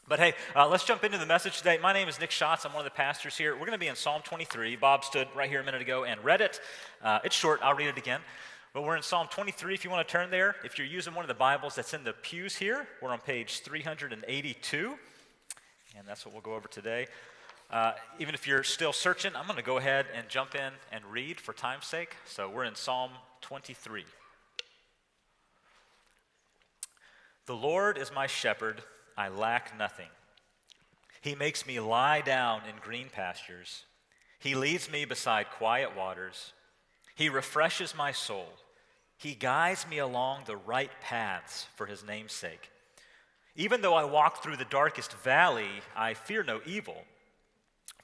But hey, let's jump into the message today. My name is Nick Schatz. I'm one of the pastors here. We're going to be in Psalm 23. Bob stood right here a minute ago and read it. It's short. I'll read it again. But we're in Psalm 23 if you want to turn there. If you're using one of the Bibles that's in the pews here, we're on page 382. And that's what we'll go over today. Even if you're still searching, I'm going to go ahead and jump in and read for time's sake. So we're in Psalm 23. The Lord is my shepherd, I lack nothing. He makes me lie down in green pastures. He leads me beside quiet waters. He refreshes my soul. He guides me along the right paths for his name's sake. Even though I walk through the darkest valley, I fear no evil.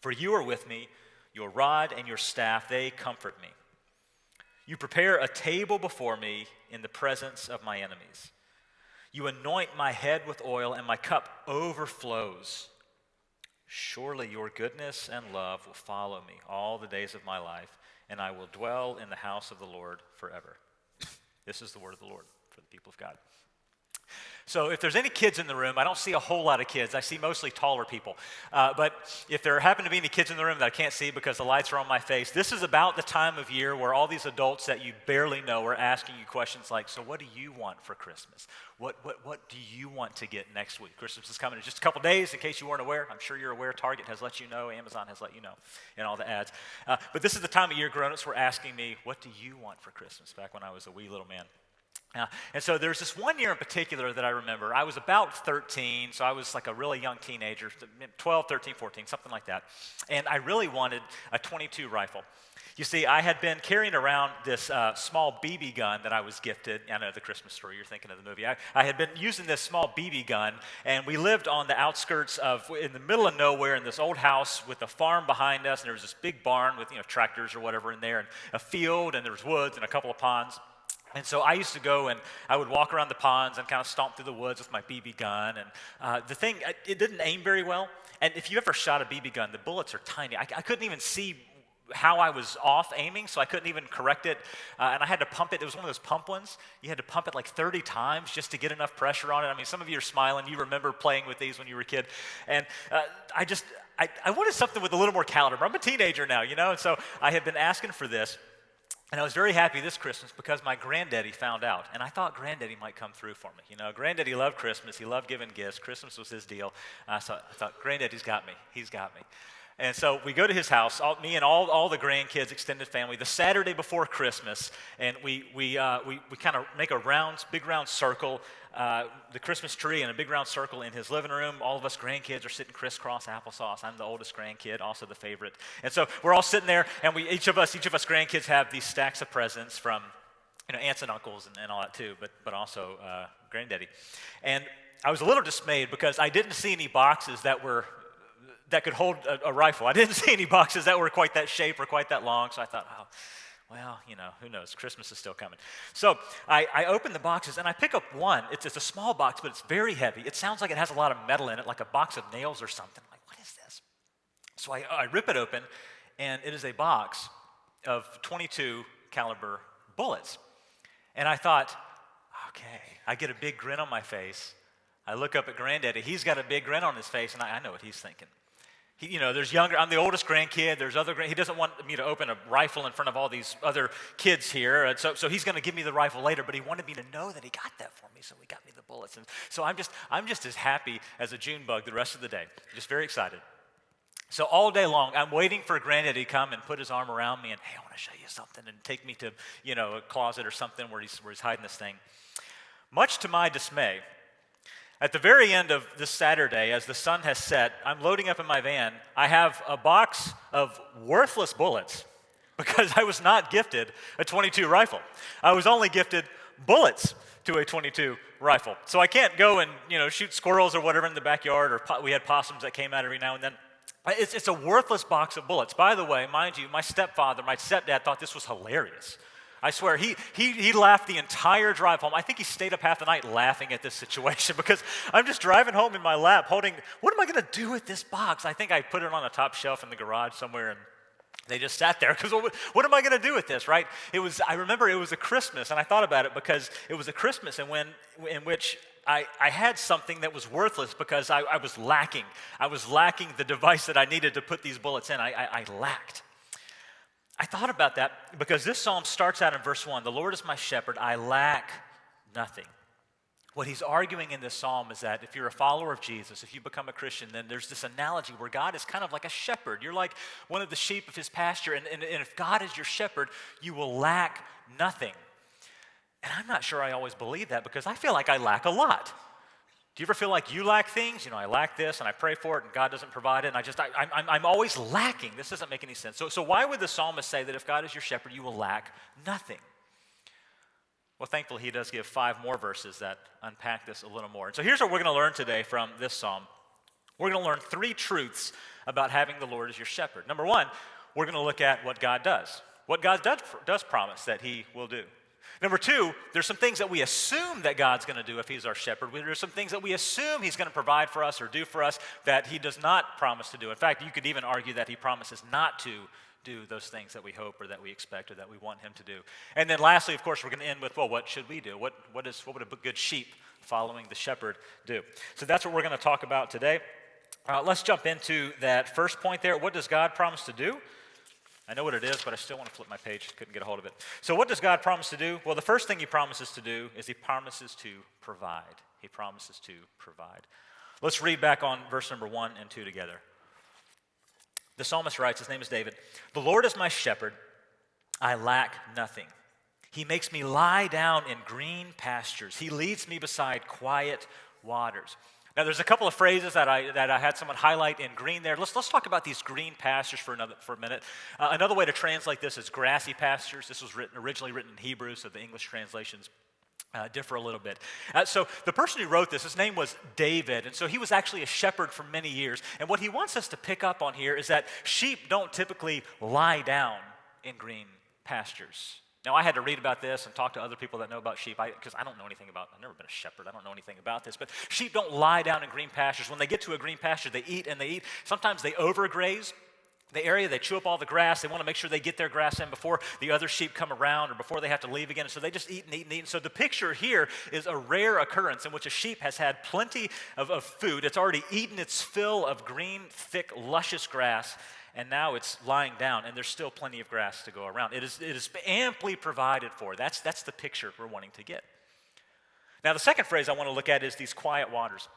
For you are with me, your rod and your staff, they comfort me. You prepare a table before me in the presence of my enemies. You anoint my head with oil, and my cup overflows. Surely your goodness and love will follow me all the days of my life, and I will dwell in the house of the Lord forever. This is the word of the Lord for the people of God. So if there's any kids in the room, I don't see a whole lot of kids. I see mostly taller people. But if there happen to be any kids in the room that I can't see because the lights are on my face, this is about the time of year where all these adults that you barely know are asking you questions like, so what do you want for Christmas? What do you want to get next week? Christmas is coming in just a couple days, in case you weren't aware. I'm sure you're aware. Target has let you know. Amazon has let you know in all the ads. But this is the time of year grown-ups were asking me, what do you want for Christmas? Back when I was a wee little man. And so there's this one year in particular that I remember. I was about 13, so I was like a really young teenager, 12, 13, 14, something like that. And I really wanted a .22 rifle. You see, I had been carrying around this small BB gun that I was gifted. I know the Christmas Story, you're thinking of the movie. I had been using this small BB gun, and we lived on the outskirts in the middle of nowhere in this old house with a farm behind us, and there was this big barn with tractors or whatever in there, and a field, and there was woods and a couple of ponds. And so I used to go and I would walk around the ponds and kind of stomp through the woods with my BB gun. And the thing, it didn't aim very well. And if you ever shot a BB gun, the bullets are tiny. I couldn't even see how I was off aiming, so I couldn't even correct it. And I had to pump it. It was one of those pump ones. You had to pump it like 30 times just to get enough pressure on it. I mean, some of you are smiling. You remember playing with these when you were a kid. And I wanted something with a little more caliber. I'm a teenager now, and so I had been asking for this. And I was very happy this Christmas because my granddaddy found out. And I thought granddaddy might come through for me. Granddaddy loved Christmas. He loved giving gifts. Christmas was his deal. I thought, granddaddy's got me. He's got me. And so we go to his house, me and all the grandkids, extended family, the Saturday before Christmas. And we kind of make a big round circle, the Christmas tree in a big round circle in his living room. All of us grandkids are sitting crisscross applesauce. I'm the oldest grandkid, also the favorite. And so we're all sitting there, and each of us grandkids have these stacks of presents from aunts and uncles and all that too, but also granddaddy. And I was a little dismayed because I didn't see any boxes that could hold a rifle. I didn't see any boxes that were quite that shape or quite that long, so I thought, well, who knows? Christmas is still coming. So I open the boxes, and I pick up one. It's a small box, but it's very heavy. It sounds like it has a lot of metal in it, like a box of nails or something. I'm like, what is this? So I rip it open, and it is a box of .22 caliber bullets. And I thought, okay, I get a big grin on my face. I look up at Granddaddy. He's got a big grin on his face, and I know what he's thinking. There's younger. I'm the oldest grandkid. There's other. He doesn't want me to open a rifle in front of all these other kids here. And so he's going to give me the rifle later. But he wanted me to know that he got that for me. So he got me the bullets. And so I'm just as happy as a June bug the rest of the day. Just very excited. So all day long, I'm waiting for Granddaddy to come and put his arm around me and, hey, I want to show you something, and take me to a closet or something where he's hiding this thing. Much to my dismay, at the very end of this Saturday, as the sun has set, I'm loading up in my van. I have a box of worthless bullets because I was not gifted a .22 rifle. I was only gifted bullets to a .22 rifle. So I can't go and shoot squirrels or whatever in the backyard, or we had possums that came out every now and then. It's a worthless box of bullets. By the way, mind you, my stepdad thought this was hilarious. I swear, he laughed the entire drive home. I think he stayed up half the night laughing at this situation because I'm just driving home in my lap holding, what am I going to do with this box? I think I put it on a top shelf in the garage somewhere, and they just sat there because what am I going to do with this, right? I remember it was a Christmas, and I thought about it because it was a Christmas in which I had something that was worthless because I was lacking. I was lacking the device that I needed to put these bullets in. I lacked. I thought about that because this psalm starts out in verse 1. The Lord is my shepherd, I lack nothing. What he's arguing in this psalm is that if you're a follower of Jesus, if you become a Christian, then there's this analogy where God is kind of like a shepherd. You're like one of the sheep of his pasture, and if God is your shepherd, you will lack nothing. And I'm not sure I always believe that because I feel like I lack a lot. Do you ever feel like you lack things? I lack this, and I pray for it, and God doesn't provide it, and I'm always lacking. This doesn't make any sense. So why would the psalmist say that if God is your shepherd, you will lack nothing? Well, thankfully, he does give 5 more verses that unpack this a little more. And so here's what we're going to learn today from this psalm. We're going to learn 3 truths about having the Lord as your shepherd. Number 1, we're going to look at what God does. What God does promise that he will do. Number 2, there's some things that we assume that God's going to do if he's our shepherd. There's some things that we assume he's going to provide for us or do for us that he does not promise to do. In fact, you could even argue that he promises not to do those things that we hope or that we expect or that we want him to do. And then lastly, of course, we're going to end with, well, what should we do? What would a good sheep following the shepherd do? So that's what we're going to talk about today. Let's jump into that first point there. What does God promise to do? I know what it is, but I still want to flip my page. Couldn't get a hold of it. So what does God promise to do? Well, the first thing he promises to do is he promises to provide. He promises to provide. Let's read back on verse number 1 and 2 together. The psalmist writes, his name is David, "The Lord is my shepherd, I lack nothing. He makes me lie down in green pastures. He leads me beside quiet waters." Now, there's a couple of phrases that I had someone highlight in green there. Let's talk about these green pastures for a minute. Another way to translate this is grassy pastures. This was originally written in Hebrew, so the English translations differ a little bit. So the person who wrote this, his name was David, and so he was actually a shepherd for many years. And what he wants us to pick up on here is that sheep don't typically lie down in green pastures. Now, I had to read about this and talk to other people that know about sheep because I don't know anything about, I've never been a shepherd, I don't know anything about this, but sheep don't lie down in green pastures. When they get to a green pasture, they eat and they eat. Sometimes they overgraze the area, they chew up all the grass, they want to make sure they get their grass in before the other sheep come around or before they have to leave again, so they just eat and eat and eat. And so the picture here is a rare occurrence in which a sheep has had plenty of food. It's already eaten its fill of green, thick, luscious grass, and now it's lying down, and there's still plenty of grass to go around. It is amply provided for. That's the picture we're wanting to get. Now, the second phrase I want to look at is these quiet waters.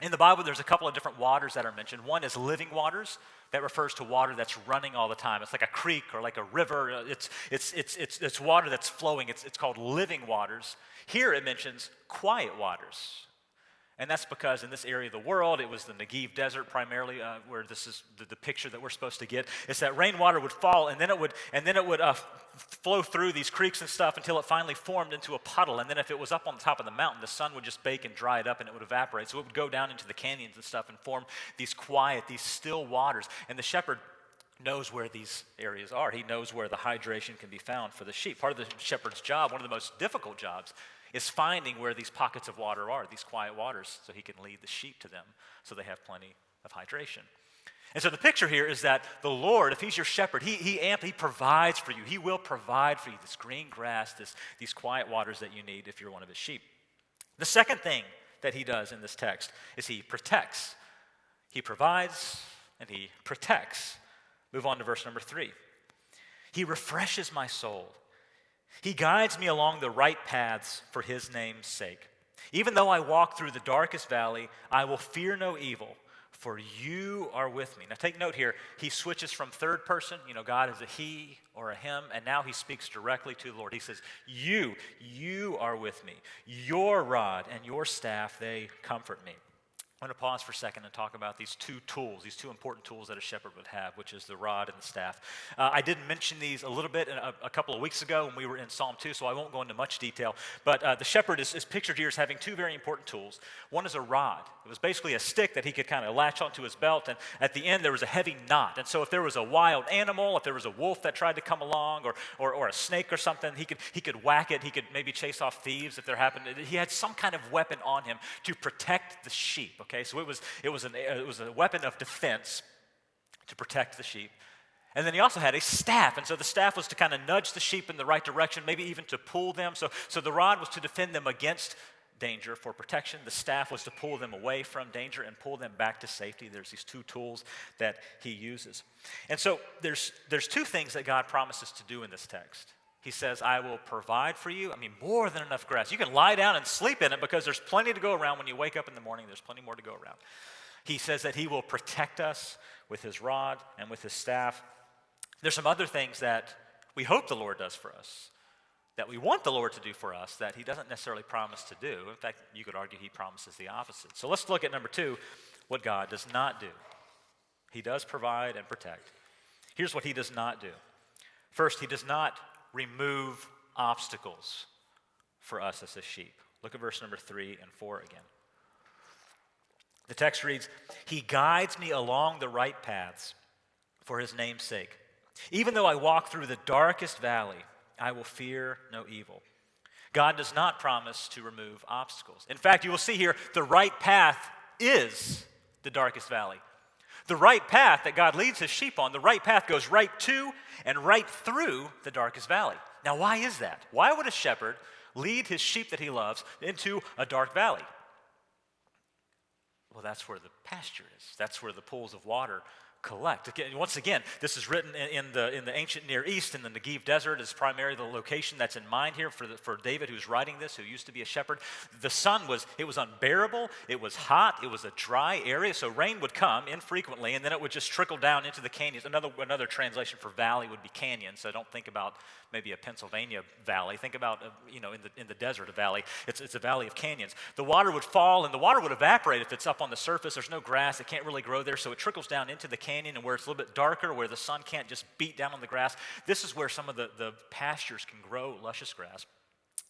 In the Bible, there's a couple of different waters that are mentioned. One is living waters. That refers to water that's running all the time. It's like a creek or like a river. It's water that's flowing. It's called living waters. Here it mentions quiet waters. And that's because in this area of the world, it was the Negev desert primarily, where this is the picture that we're supposed to get. It's that rainwater would fall, and then it would flow through these creeks and stuff until it finally formed into a puddle. And then if it was up on the top of the mountain, the sun would just bake and dry it up, and it would evaporate. So it would go down into the canyons and stuff and form these quiet, these still waters. And the shepherd knows where these areas are. He knows where the hydration can be found for the sheep. Part of the shepherd's job, one of the most difficult jobs, is finding where these pockets of water are, these quiet waters, so he can lead the sheep to them so they have plenty of hydration. And so the picture here is that the Lord, if he's your shepherd, he provides for you. He will provide for you this green grass, these quiet waters that you need if you're one of his sheep. The second thing that he does in this text is he protects. He provides and he protects. Move on to verse number 3. He refreshes my soul. He guides me along the right paths for his name's sake. Even though I walk through the darkest valley, I will fear no evil, for you are with me. Now take note here, he switches from third person, God is a he or a him, and now he speaks directly to the Lord. He says, you are with me. Your rod and your staff, they comfort me. I'm going to pause for a second and talk about these two tools, these two important tools that a shepherd would have, which is the rod and the staff. I did mention these a little bit a couple of weeks ago when we were in Psalm 2, so I won't go into much detail. But the shepherd is pictured here as having two very important tools. One is a rod. It was basically a stick that he could kind of latch onto his belt, and at the end there was a heavy knot. And so if there was a wild animal, if there was a wolf that tried to come along, or a snake or something, he could whack it. He could maybe chase off thieves if there happened. He had some kind of weapon on him to protect the sheep. Okay, so it was a weapon of defense to protect the sheep. And then he also had a staff, and so the staff was to kind of nudge the sheep in the right direction, maybe even to pull them. So the rod was to defend them against danger for protection. The staff was to pull them away from danger and pull them back to safety. There's these two tools that he uses. And so there's two things that God promises to do in this text. He says, I will provide for you. I mean, more than enough grass. You can lie down and sleep in it because there's plenty to go around. When you wake up in the morning, there's plenty more to go around. He says that he will protect us with his rod and with his staff. There's some other things that we hope the Lord does for us, that we want the Lord to do for us, that he doesn't necessarily promise to do. In fact, you could argue he promises the opposite. So let's look at number 2, what God does not do. He does provide and protect. Here's what he does not do. First, he does not remove obstacles for us as his sheep. Look at verse number 3 and 4 again. The text reads, he guides me along the right paths for his name's sake. Even though I walk through the darkest valley, I will fear no evil. God does not promise to remove obstacles. In fact, you will see here, the right path is the darkest valley. The right path that God leads his sheep on, the right path goes right to and right through the darkest valley. Now, why is that? Why would a shepherd lead his sheep that he loves into a dark valley? Well, that's where the pasture is. That's where the pools of water collect. Once again, this is written in the ancient Near East, in the Negev Desert is primarily the location that's in mind here for David, who's writing this, who used to be a shepherd. The sun was unbearable, it was hot, it was a dry area, so rain would come infrequently, and then it would just trickle down into the canyons. Another translation for valley would be canyon, so don't think about maybe a Pennsylvania valley. Think about, in the desert, a valley. It's a valley of canyons. The water would fall, and the water would evaporate if it's up on the surface. There's no grass. It can't really grow there, so it trickles down into the canyon, and where it's a little bit darker, where the sun can't just beat down on the grass, this is where some of the pastures can grow luscious grass,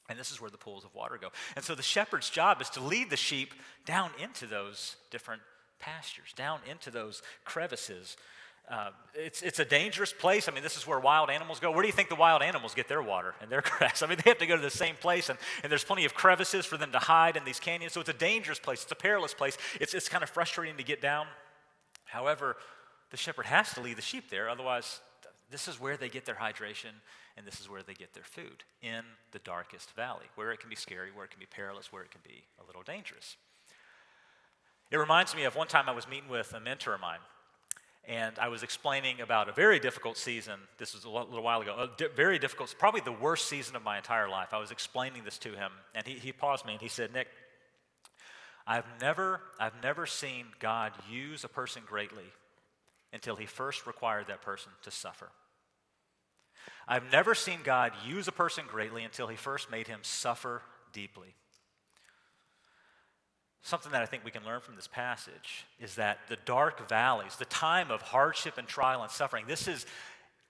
and this is where the pools of water go. And so the shepherd's job is to lead the sheep down into those different pastures, down into those crevices. It's a dangerous place. I mean, this is where wild animals go. Where do you think the wild animals get their water and their grass? I mean, they have to go to the same place, and there's plenty of crevices for them to hide in these canyons. So it's a dangerous place. It's a perilous place. It's kind of frustrating to get down. However, the shepherd has to lead the sheep there. Otherwise, this is where they get their hydration, and this is where they get their food, in the darkest valley, where it can be scary, where it can be perilous, where it can be a little dangerous. It reminds me of one time I was meeting with a mentor of mine, and I was explaining about a very difficult season. This was a little while ago. Very difficult, probably the worst season of my entire life. I was explaining this to him, and he paused me and he said, Nick, I've never seen God use a person greatly until he first required that person to suffer. I've never seen God use a person greatly until he first made him suffer deeply. Something that I think we can learn from this passage is that the dark valleys, the time of hardship and trial and suffering, this is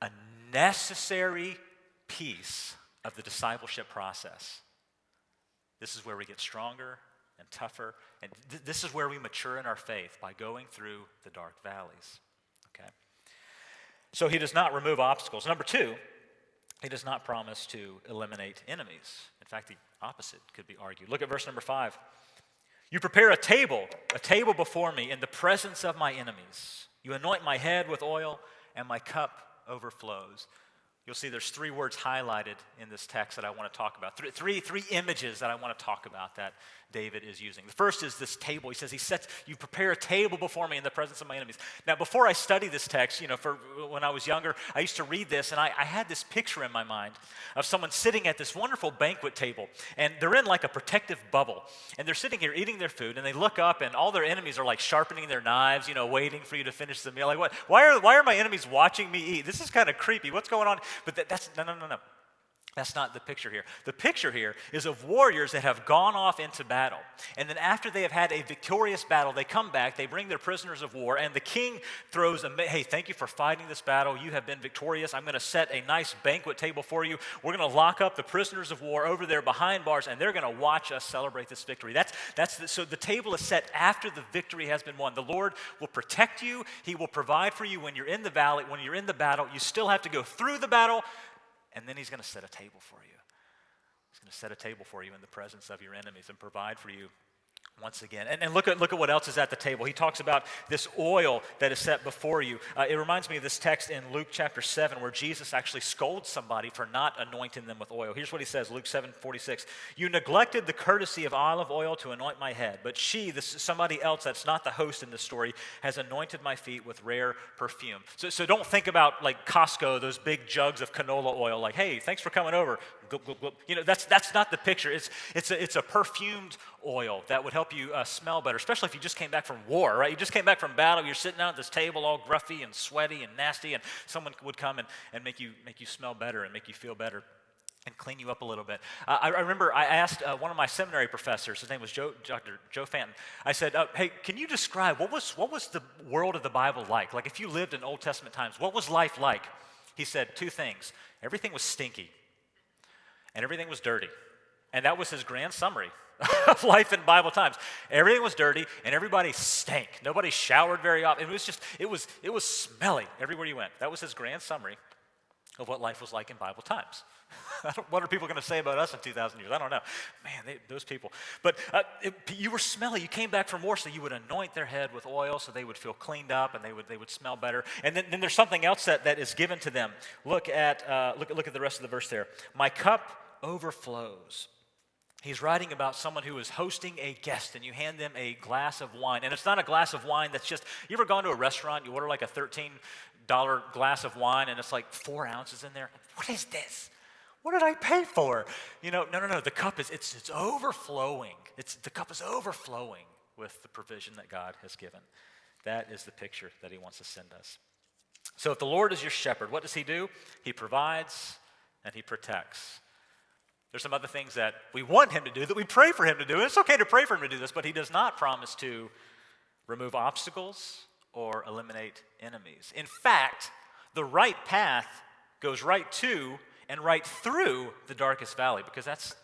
a necessary piece of the discipleship process. This is where we get stronger and tougher, and this is where we mature in our faith, by going through the dark valleys. Okay? So he does not remove obstacles. Number 2, he does not promise to eliminate enemies. In fact, the opposite could be argued. Look at verse number 5. You prepare a table before me in the presence of my enemies. You anoint my head with oil, and my cup overflows. You'll see there's 3 words highlighted in this text that I want to talk about. Three images that I want to talk about that David is using. The first is this table. He says, you prepare a table before me in the presence of my enemies. Now, before I studied this text, for when I was younger, I used to read this, and I had this picture in my mind of someone sitting at this wonderful banquet table, and they're in like a protective bubble, and they're sitting here eating their food, and they look up, and all their enemies are like sharpening their knives, waiting for you to finish the meal. Like, what? Why are my enemies watching me eat? This is kind of creepy. What's going on? But that's no. That's not the picture here. The picture here is of warriors that have gone off into battle. And then after they have had a victorious battle, they come back, they bring their prisoners of war, and the king throws hey, thank you for fighting this battle. You have been victorious. I'm going to set a nice banquet table for you. We're going to lock up the prisoners of war over there behind bars, and they're going to watch us celebrate this victory. So the table is set after the victory has been won. The Lord will protect you. He will provide for you when you're in the valley. When you're in the battle, you still have to go through the battle, and then he's going to set a table for you. He's going to set a table for you in the presence of your enemies and provide for you once again. And look at what else is at the table. He talks about this oil that is set before you. It reminds me of this text in Luke chapter 7 where Jesus actually scolds somebody for not anointing them with oil. Here's what he says, Luke 7:46. You neglected the courtesy of olive oil to anoint my head, but somebody else that's not the host in this story, has anointed my feet with rare perfume. So don't think about like Costco, those big jugs of canola oil, like, hey, thanks for coming over. Glup, glup, glup. You know, that's not the picture. It's a perfumed oil that would help you smell better, especially if you just came back from war, right? You just came back from battle. You're sitting out at this table all gruffy and sweaty and nasty, and someone would come and make you smell better and make you feel better and clean you up a little bit. I remember I asked one of my seminary professors, his name was Dr. Joe Fanton. I said, hey, can you describe what was the world of the Bible like? Like if you lived in Old Testament times, what was life like? He said two things. Everything was stinky and everything was dirty. And that was his grand summary of life in Bible times. Everything was dirty and everybody stank. Nobody showered very often. It was smelly everywhere you went. That was his grand summary of what life was like in Bible times. What are people going to say about us in 2,000 years? I don't know. Man, those people. But you were smelly. You came back from war, so you would anoint their head with oil so they would feel cleaned up and they would smell better. And then there's something else that is given to them. Look at the rest of the verse there. My cup overflows. He's writing about someone who is hosting a guest, and you hand them a glass of wine. And it's not a glass of wine that's just, you ever gone to a restaurant, you order like a $13 glass of wine, and it's like 4 ounces in there? What is this? What did I pay for? You know, no. The cup it's overflowing. The cup is overflowing with the provision that God has given. That is the picture that he wants to send us. So if the Lord is your shepherd, what does he do? He provides and he protects. There's some other things that we want him to do, that we pray for him to do. And it's okay to pray for him to do this, but he does not promise to remove obstacles or eliminate enemies. In fact, the right path goes right to and right through the darkest valley, because that's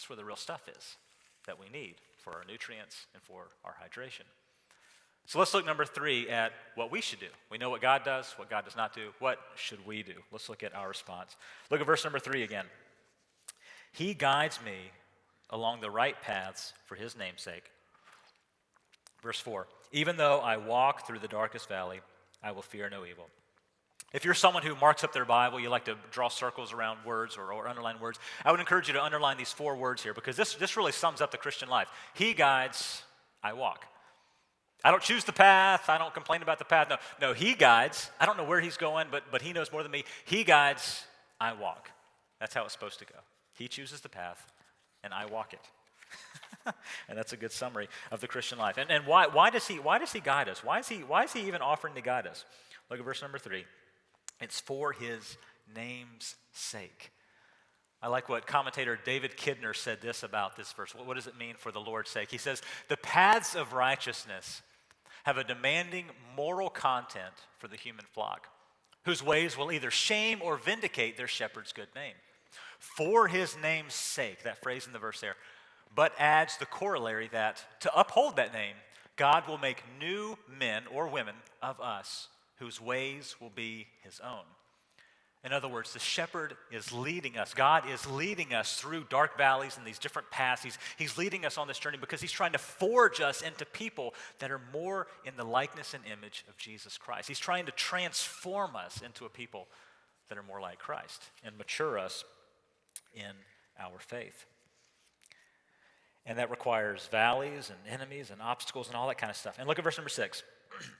where the real stuff is that we need for our nutrients and for our hydration. So let's look, number 3, at what we should do. We know what God does, what God does not do. What should we do? Let's look at our response. Look at verse number 3 again. He guides me along the right paths for his name's sake. Verse 4, even though I walk through the darkest valley, I will fear no evil. If you're someone who marks up their Bible, you like to draw circles around words or underline words, I would encourage you to underline these 4 words here, because this really sums up the Christian life. He guides, I walk. I don't choose the path. I don't complain about the path. No, he guides. I don't know where he's going, but he knows more than me. He guides, I walk. That's how it's supposed to go. He chooses the path, and I walk it. And that's a good summary of the Christian life. And why does he guide us? Why is he even offering to guide us? Look at verse number 3. It's for his name's sake. I like what commentator David Kidner said this about this verse. What does it mean for the Lord's sake? He says, the paths of righteousness have a demanding moral content for the human flock, whose ways will either shame or vindicate their shepherd's good name. For his name's sake, that phrase in the verse there, but adds the corollary that to uphold that name, God will make new men or women of us whose ways will be his own. In other words, the shepherd is leading us. God is leading us through dark valleys and these different paths. He's leading us on this journey because he's trying to forge us into people that are more in the likeness and image of Jesus Christ. He's trying to transform us into a people that are more like Christ and mature us in our faith. And that requires valleys and enemies and obstacles and all that kind of stuff. And look at verse number 6.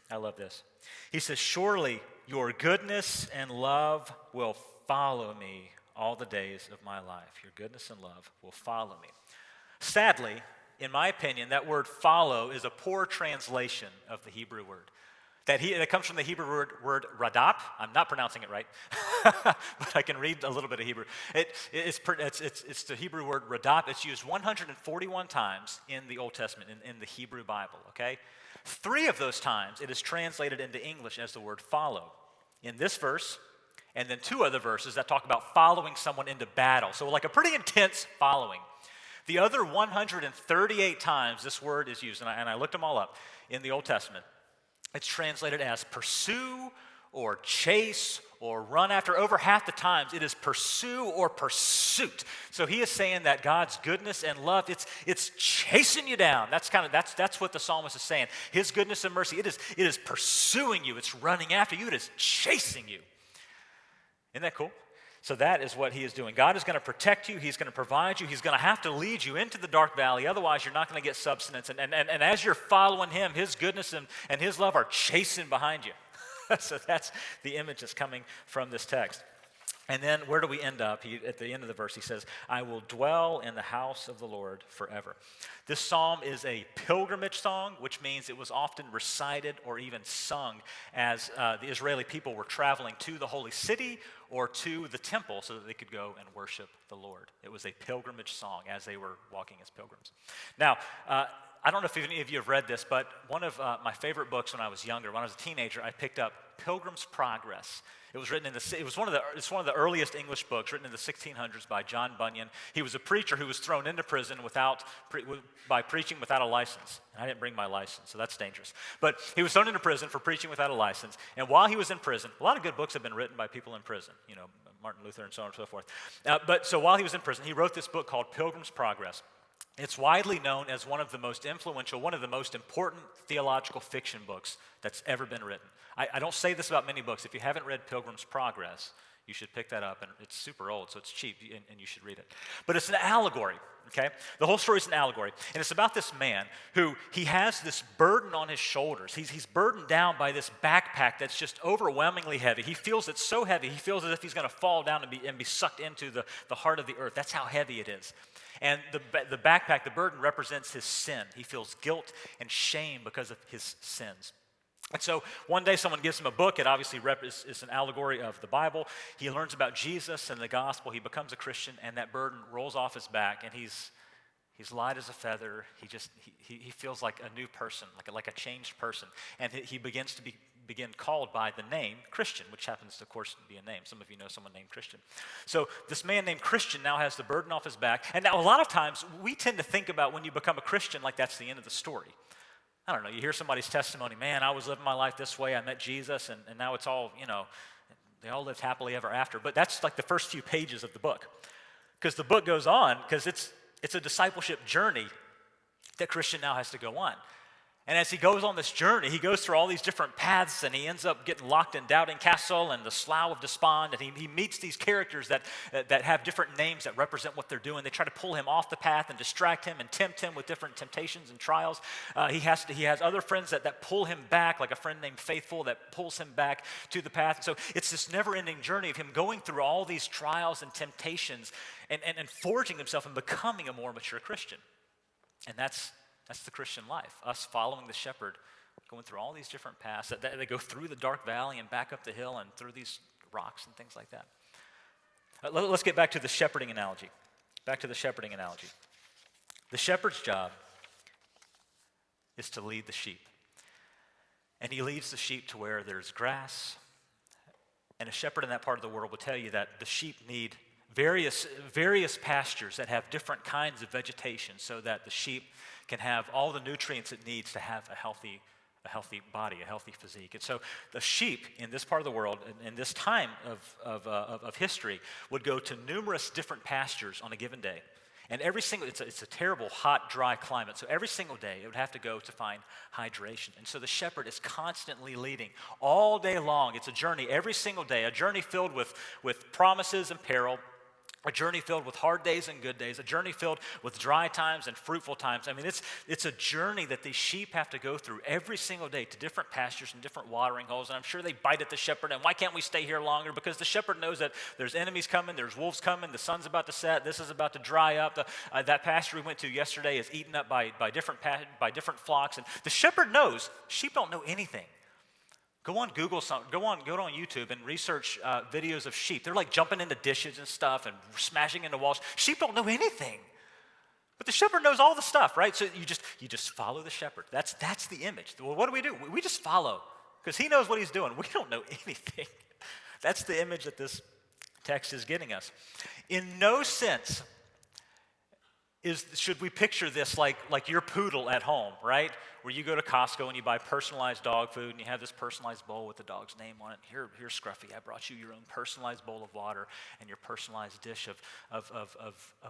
I love this. He says, surely your goodness and love will follow me all the days of my life. Your goodness and love will follow me. Sadly, in my opinion, that word follow is a poor translation of the Hebrew word. That comes from the Hebrew word radap. I'm not pronouncing it right, but I can read a little bit of Hebrew. It's the Hebrew word radap. It's used 141 times in the Old Testament, in the Hebrew Bible, okay? 3 of those times it is translated into English as the word follow. In this verse, and then 2 other verses that talk about following someone into battle. So like a pretty intense following. The other 138 times this word is used, and I looked them all up, in the Old Testament, it's translated as pursue or chase or run after. Over half the times it is pursue or pursuit. So he is saying that God's goodness and love, it's chasing you down. That's what the psalmist is saying. His goodness and mercy, it is pursuing you. It's running after you. It is chasing you. Isn't that cool? So that is what he is doing. God is going to protect you. He's going to provide you. He's going to have to lead you into the dark valley. Otherwise, you're not going to get substance. And as you're following him, his goodness and his love are chasing behind you. So that's the image that's coming from this text. And then where do we end up? At the end of the verse, he says, I will dwell in the house of the Lord forever. This psalm is a pilgrimage song, which means it was often recited or even sung as the Israeli people were traveling to the holy city or to the temple so that they could go and worship the Lord. It was a pilgrimage song as they were walking as pilgrims. Now, I don't know if any of you have read this, but one of my favorite books when I was younger, when I was a teenager, I picked up Pilgrim's Progress. It was written it's one of the earliest English books, written in the 1600s by John Bunyan. He was a preacher who was thrown into prison by preaching without a license. And I didn't bring my license, so that's dangerous. But he was thrown into prison for preaching without a license. And while he was in prison, a lot of good books have been written by people in prison, Martin Luther and so on and so forth. So while he was in prison, he wrote this book called Pilgrim's Progress. It's widely known as one of the most influential, one of the most important theological fiction books that's ever been written. I don't say this about many books. If you haven't read Pilgrim's Progress, you should pick that up. And it's super old, so it's cheap, and you should read it. But it's an allegory, okay? The whole story is an allegory. And it's about this man who he has this burden on his shoulders. He's burdened down by this backpack that's just overwhelmingly heavy. He feels it's so heavy, he feels as if he's going to fall down and be sucked into the heart of the earth. That's how heavy it is. And the backpack, the burden, represents his sin. He feels guilt and shame because of his sins. And so one day someone gives him a book. It obviously is an allegory of the Bible. He learns about Jesus and the gospel. He becomes a Christian, and that burden rolls off his back, and he's light as a feather. He feels like a new person, like a changed person. And he begins to begin called by the name Christian, which happens to, of course, be a name. Some of you know someone named Christian. So this man named Christian now has the burden off his back. And now a lot of times we tend to think about when you become a Christian like that's the end of the story. I don't know, you hear somebody's testimony, man, I was living my life this way, I met Jesus, and now it's all, they all lived happily ever after. But that's like the first few pages of the book. Because the book goes on, because it's a discipleship journey that Christian now has to go on. And as he goes on this journey, he goes through all these different paths, and he ends up getting locked in Doubting Castle and the Slough of Despond, and he meets these characters that have different names that represent what they're doing. They try to pull him off the path and distract him and tempt him with different temptations and trials. He has other friends that pull him back, like a friend named Faithful that pulls him back to the path. So it's this never-ending journey of him going through all these trials and temptations and forging himself and becoming a more mature Christian. And that's the Christian life, us following the shepherd, going through all these different paths. They go through the dark valley and back up the hill and through these rocks and things like that. Let's get back to the shepherding analogy. The shepherd's job is to lead the sheep. And he leads the sheep to where there's grass. And a shepherd in that part of the world will tell you that the sheep need various pastures that have different kinds of vegetation so that the sheep can have all the nutrients it needs to have a healthy body, a healthy physique. And so the sheep in this part of the world, in this time of history, would go to numerous different pastures on a given day. And it's a terrible, hot, dry climate. So every single day it would have to go to find hydration. And so the shepherd is constantly leading all day long. It's a journey every single day, a journey filled with promises and peril, a journey filled with hard days and good days, a journey filled with dry times and fruitful times. I mean, it's a journey that these sheep have to go through every single day to different pastures and different watering holes. And I'm sure they bite at the shepherd, and why can't we stay here longer? Because the shepherd knows that there's enemies coming, there's wolves coming, the sun's about to set, this is about to dry up. That pasture we went to yesterday is eaten up by different flocks. And the shepherd knows. Sheep don't know anything. Go on YouTube and research videos of sheep. They're like jumping into dishes and stuff and smashing into walls. Sheep don't know anything. But the shepherd knows all the stuff, right? So you just follow the shepherd. That's the image. Well, what do? We just follow because he knows what he's doing. We don't know anything. That's the image that this text is getting us. In no sense should we picture this like your poodle at home, right? Where you go to Costco and you buy personalized dog food and you have this personalized bowl with the dog's name on it. Here's Scruffy, I brought you your own personalized bowl of water and your personalized dish of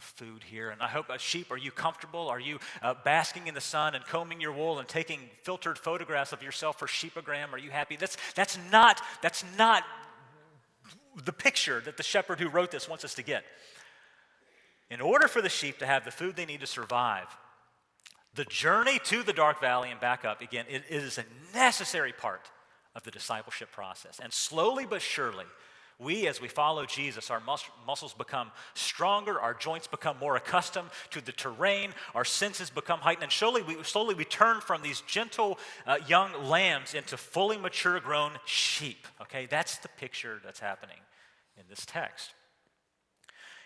food here. And I hope, sheep, are you comfortable? Are you basking in the sun and combing your wool and taking filtered photographs of yourself for sheepogram? Are you happy? That's not the picture that the shepherd who wrote this wants us to get. In order for the sheep to have the food they need to survive, the journey to the dark valley and back up, again, it is a necessary part of the discipleship process. And slowly but surely, as we follow Jesus, our muscles become stronger, our joints become more accustomed to the terrain, our senses become heightened, and slowly we turn from these gentle young lambs into fully mature grown sheep. Okay, that's the picture that's happening in this text.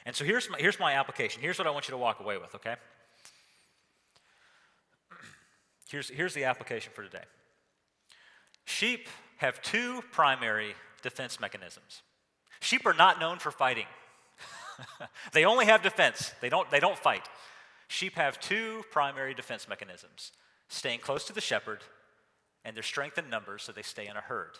And so here's my application. Here's what I want you to walk away with, okay? Here's the application for today. Sheep have two primary defense mechanisms. Sheep are not known for fighting. They only have defense. They don't fight. Sheep have two primary defense mechanisms: staying close to the shepherd and their strength in numbers, so they stay in a herd.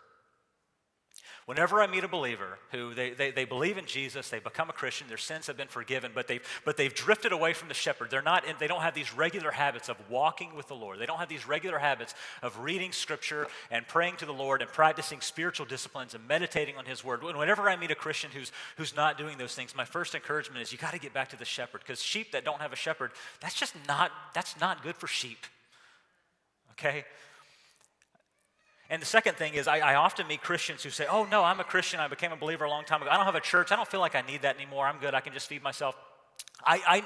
Whenever I meet a believer who they believe in Jesus, they become a Christian, their sins have been forgiven, but they've drifted away from the shepherd. They don't have these regular habits of walking with the Lord. They don't have these regular habits of reading Scripture and praying to the Lord and practicing spiritual disciplines and meditating on His Word. Whenever I meet a Christian who's not doing those things, my first encouragement is you got to get back to the shepherd, because sheep that don't have a shepherd, that's not good for sheep. Okay? And the second thing is I often meet Christians who say, oh, no, I'm a Christian. I became a believer a long time ago. I don't have a church. I don't feel like I need that anymore. I'm good. I can just feed myself. I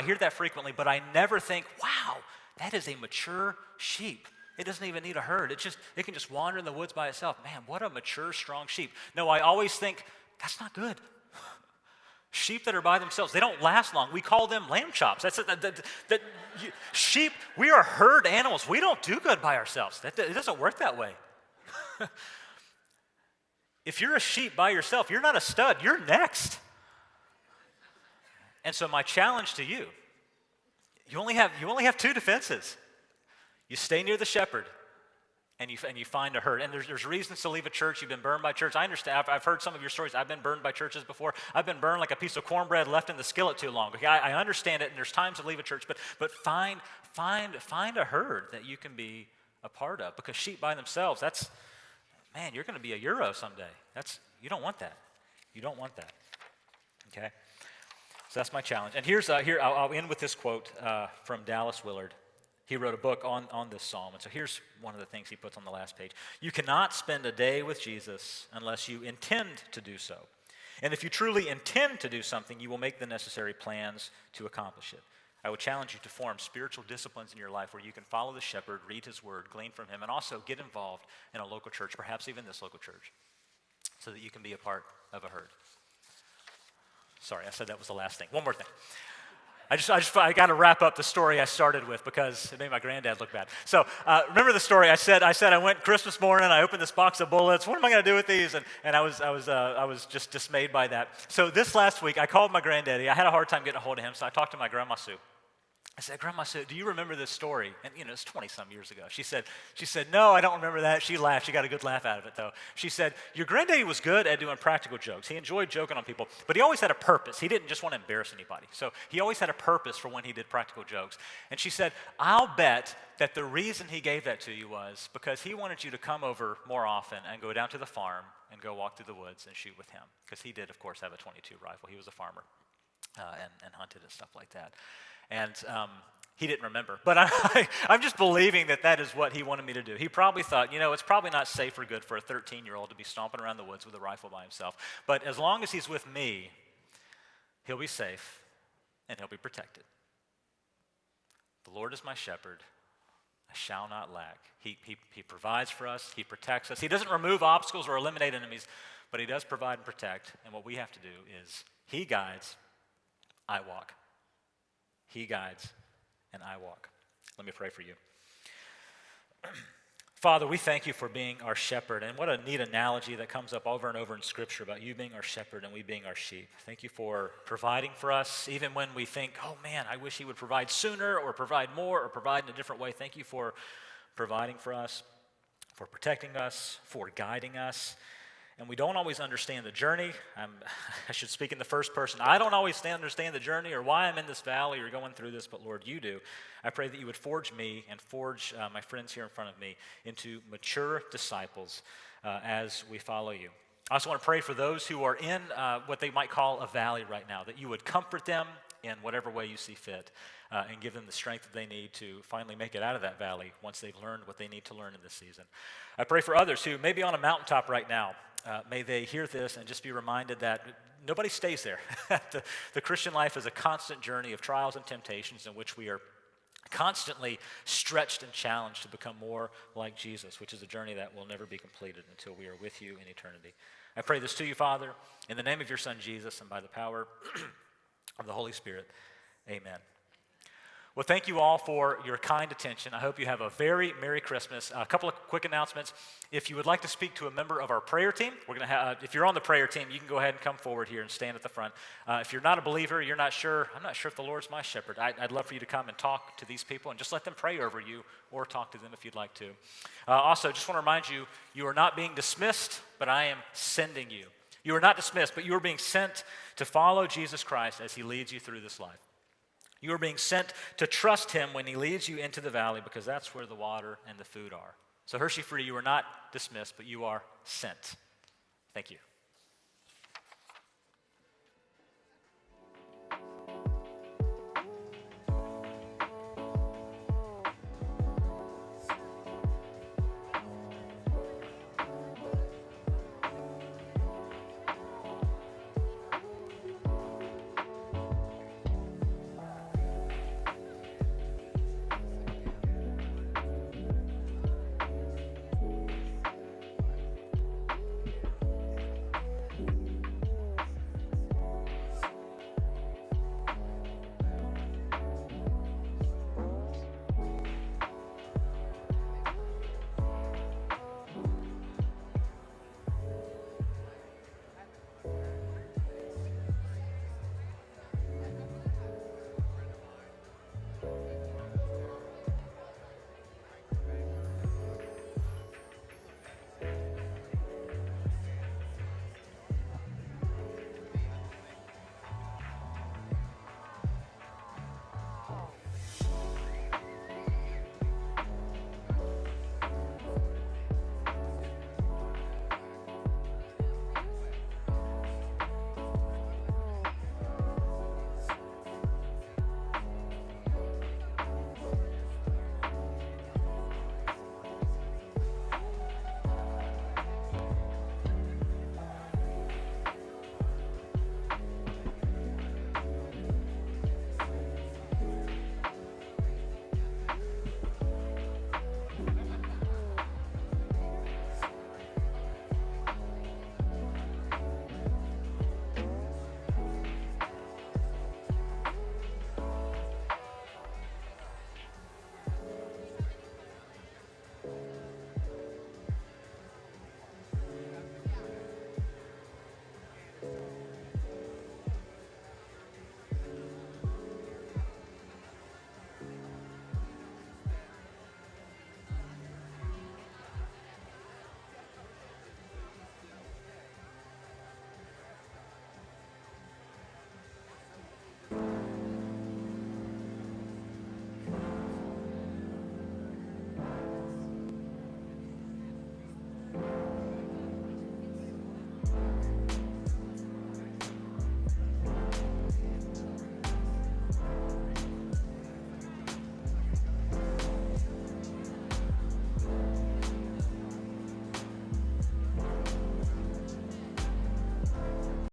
hear that frequently, but I never think, wow, that is a mature sheep. It doesn't even need a herd. It can just wander in the woods by itself. Man, what a mature, strong sheep. No, I always think, that's not good. Sheep that are by themselves, they don't last long. We call them lamb chops. Sheep, we are herd animals. We don't do good by ourselves. It doesn't work that way. If you're a sheep by yourself, you're not a stud. You're next. And so my challenge to you, you only have two defenses. You stay near the shepherd, and you find a herd. And there's reasons to leave a church. You've been burned by church. I understand. I've heard some of your stories. I've been burned by churches before. I've been burned like a piece of cornbread left in the skillet too long. Okay, I understand it, and there's times to leave a church, but find a herd that you can be a part of. Because sheep by themselves, you're going to be a Euro someday. You don't want that. You don't want that. Okay, so that's my challenge. And I'll end with this quote from Dallas Willard. He wrote a book on this psalm. And so here's one of the things he puts on the last page. You cannot spend a day with Jesus unless you intend to do so. And if you truly intend to do something, you will make the necessary plans to accomplish it. I would challenge you to form spiritual disciplines in your life where you can follow the shepherd, read his word, glean from him, and also get involved in a local church, perhaps even this local church, so that you can be a part of a herd. Sorry, I said that was the last thing. One more thing. I got to wrap up the story I started with because it made my granddad look bad. So remember the story? I said I went Christmas morning. I opened this box of bullets. What am I going to do with these? And I was just dismayed by that. So this last week, I called my granddaddy. I had a hard time getting a hold of him, so I talked to my grandma Sue. I said, Grandma Sue, do you remember this story? And it's 20-some years ago. She said, no, I don't remember that. She laughed. She got a good laugh out of it, though. She said, your granddaddy was good at doing practical jokes. He enjoyed joking on people, but he always had a purpose. He didn't just want to embarrass anybody. So he always had a purpose for when he did practical jokes. And she said, I'll bet that the reason he gave that to you was because he wanted you to come over more often and go down to the farm and go walk through the woods and shoot with him. Because he did, of course, have a .22 rifle. He was a farmer and hunted and stuff like that. And he didn't remember. But I'm just believing that is what he wanted me to do. He probably thought, it's probably not safe or good for a 13-year-old to be stomping around the woods with a rifle by himself. But as long as he's with me, he'll be safe and he'll be protected. The Lord is my shepherd. I shall not lack. He provides for us. He protects us. He doesn't remove obstacles or eliminate enemies, but he does provide and protect. And what we have to do is he guides, I walk. He guides, and I walk. Let me pray for you. Father, we thank you for being our shepherd. And what a neat analogy that comes up over and over in Scripture about you being our shepherd and we being our sheep. Thank you for providing for us, even when we think, oh man, I wish he would provide sooner or provide more or provide in a different way. Thank you for providing for us, for protecting us, for guiding us. And we don't always understand the journey. I should speak in the first person. I don't always understand the journey or why I'm in this valley or going through this, but Lord, you do. I pray that you would forge me and forge my friends here in front of me into mature disciples as we follow you. I also want to pray for those who are in what they might call a valley right now, that you would comfort them in whatever way you see fit and give them the strength that they need to finally make it out of that valley once they've learned what they need to learn in this season. I pray for others who may be on a mountaintop right now. May they hear this and just be reminded that nobody stays there. The Christian life is a constant journey of trials and temptations in which we are constantly stretched and challenged to become more like Jesus, which is a journey that will never be completed until we are with you in eternity. I pray this to you, Father, in the name of your Son, Jesus, and by the power of the Holy Spirit. Amen. Well, thank you all for your kind attention. I hope you have a very Merry Christmas. A couple of quick announcements. If you would like to speak to a member of our prayer team, we're going to have, if you're on the prayer team, you can go ahead and come forward here and stand at the front. If you're not a believer, you're not sure, I'm not sure if the Lord's my shepherd, I'd love for you to come and talk to these people and just let them pray over you or talk to them if you'd like to. Also, just want to remind you, you are not being dismissed, but I am sending you. You are not dismissed, but you are being sent to follow Jesus Christ as he leads you through this life. You are being sent to trust him when he leads you into the valley because that's where the water and the food are. So Hershey Free, you are not dismissed, but you are sent. Thank you.